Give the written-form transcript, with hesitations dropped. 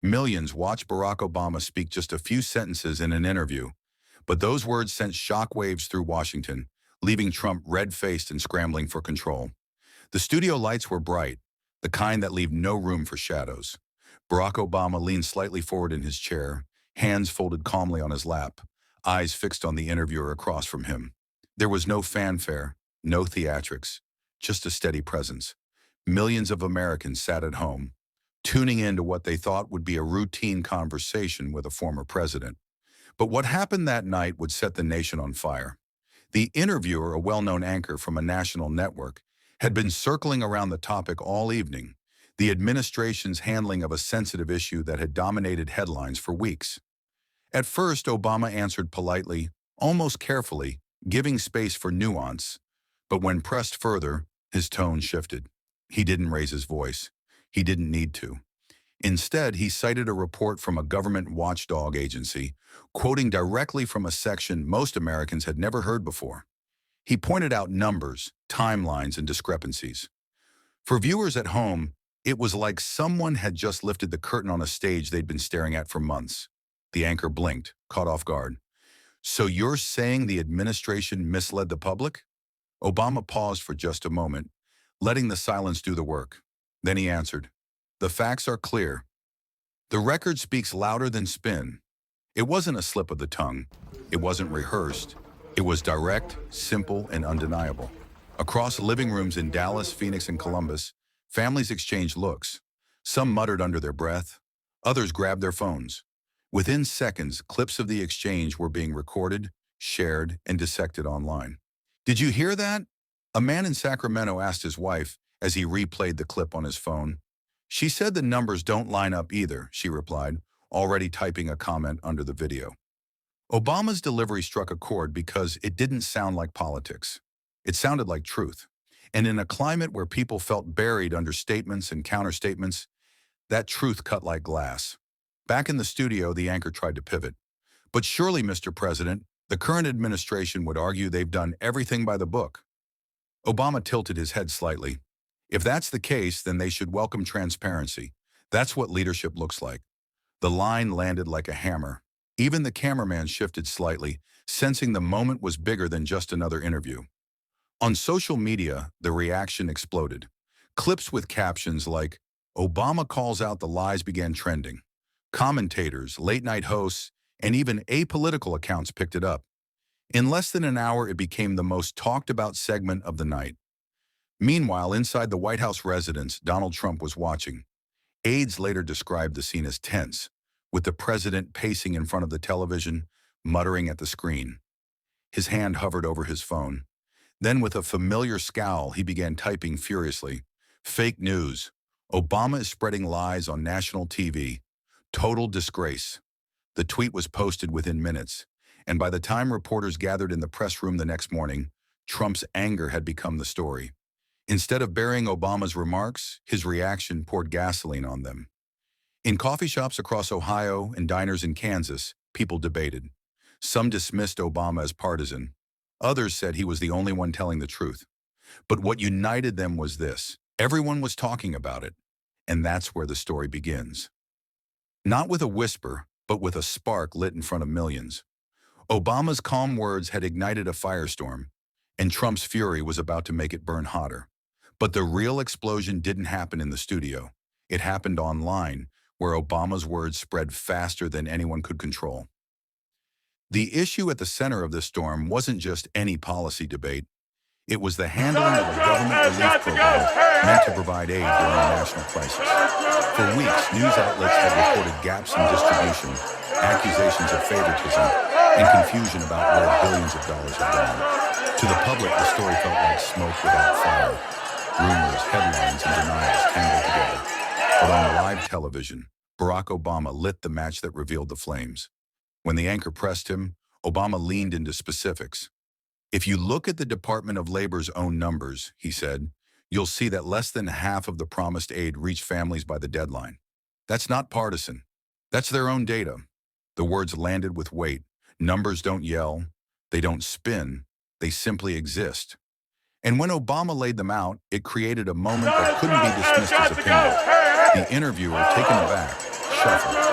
Millions watched Barack Obama speak just a few sentences in an interview, but those words sent shockwaves through Washington, leaving Trump red-faced and scrambling for control. The studio lights were bright, the kind that leave no room for shadows. Barack Obama leaned slightly forward in his chair, hands folded calmly on his lap, eyes fixed on the interviewer across from him. There was no fanfare, no theatrics, just a steady presence. Millions of Americans sat at home, tuning into what they thought would be a routine conversation with a former president. But what happened that night would set the nation on fire. The interviewer, a well-known anchor from a national network, had been circling around the topic all evening, the administration's handling of a sensitive issue that had dominated headlines for weeks. At first, Obama answered politely, almost carefully, giving space for nuance. But when pressed further, his tone shifted. He didn't raise his voice. He didn't need to. Instead, he cited a report from a government watchdog agency, quoting directly from a section most Americans had never heard before. He pointed out numbers, timelines, and discrepancies. For viewers at home, it was like someone had just lifted the curtain on a stage they'd been staring at for months. The anchor blinked, caught off guard. "So you're saying the administration misled the public?" Obama paused for just a moment, letting the silence do the work. Then he answered, "The facts are clear. The record speaks louder than spin." It wasn't a slip of the tongue. It wasn't rehearsed. It was direct, simple, and undeniable. Across living rooms in Dallas, Phoenix, and Columbus, families exchanged looks. Some muttered under their breath. Others grabbed their phones. Within seconds, clips of the exchange were being recorded, shared, and dissected online. "Did you hear that?" A man in Sacramento asked his wife as he replayed the clip on his phone. "She said the numbers don't line up either," she replied, already typing a comment under the video. Obama's delivery struck a chord because it didn't sound like politics. It sounded like truth. And in a climate where people felt buried under statements and counterstatements, that truth cut like glass. Back in the studio, the anchor tried to pivot. "But surely, Mr. President, the current administration would argue they've done everything by the book." Obama tilted his head slightly. "If that's the case, then they should welcome transparency. That's what leadership looks like." The line landed like a hammer. Even the cameraman shifted slightly, sensing the moment was bigger than just another interview. On social media, the reaction exploded. Clips with captions like, "Obama calls out the lies" began trending. Commentators, late-night hosts, and even apolitical accounts picked it up. In less than an hour, it became the most talked-about segment of the night. Meanwhile, inside the White House residence, Donald Trump was watching. Aides later described the scene as tense, with the president pacing in front of the television, muttering at the screen. His hand hovered over his phone. Then, with a familiar scowl, he began typing furiously. "Fake news. Obama is spreading lies on national TV. Total disgrace." The tweet was posted within minutes, and by the time reporters gathered in the press room the next morning, Trump's anger had become the story. Instead of burying Obama's remarks, his reaction poured gasoline on them. In coffee shops across Ohio and diners in Kansas, people debated. Some dismissed Obama as partisan. Others said he was the only one telling the truth. But what united them was this: everyone was talking about it. And that's where the story begins. Not with a whisper, but with a spark lit in front of millions. Obama's calm words had ignited a firestorm, and Trump's fury was about to make it burn hotter. But the real explosion didn't happen in the studio. It happened online, where Obama's words spread faster than anyone could control. The issue at the center of this storm wasn't just any policy debate. It was the handling of a government relief program meant to provide aid during a national crisis. For weeks, news outlets had reported gaps in distribution, accusations of favoritism, and confusion about where billions of dollars had gone. To the public, the story felt like smoke without fire. Rumors, headlines, and denials tangled together. But on live television, Barack Obama lit the match that revealed the flames. When the anchor pressed him, Obama leaned into specifics. "If you look at the Department of Labor's own numbers," he said, "you'll see that less than half of the promised aid reached families by the deadline. That's not partisan. That's their own data." The words landed with weight. Numbers don't yell. They don't spin. They simply exist. And when Obama laid them out, it created a moment that couldn't be dismissed as opinion. The interviewer, taken aback, shuffle.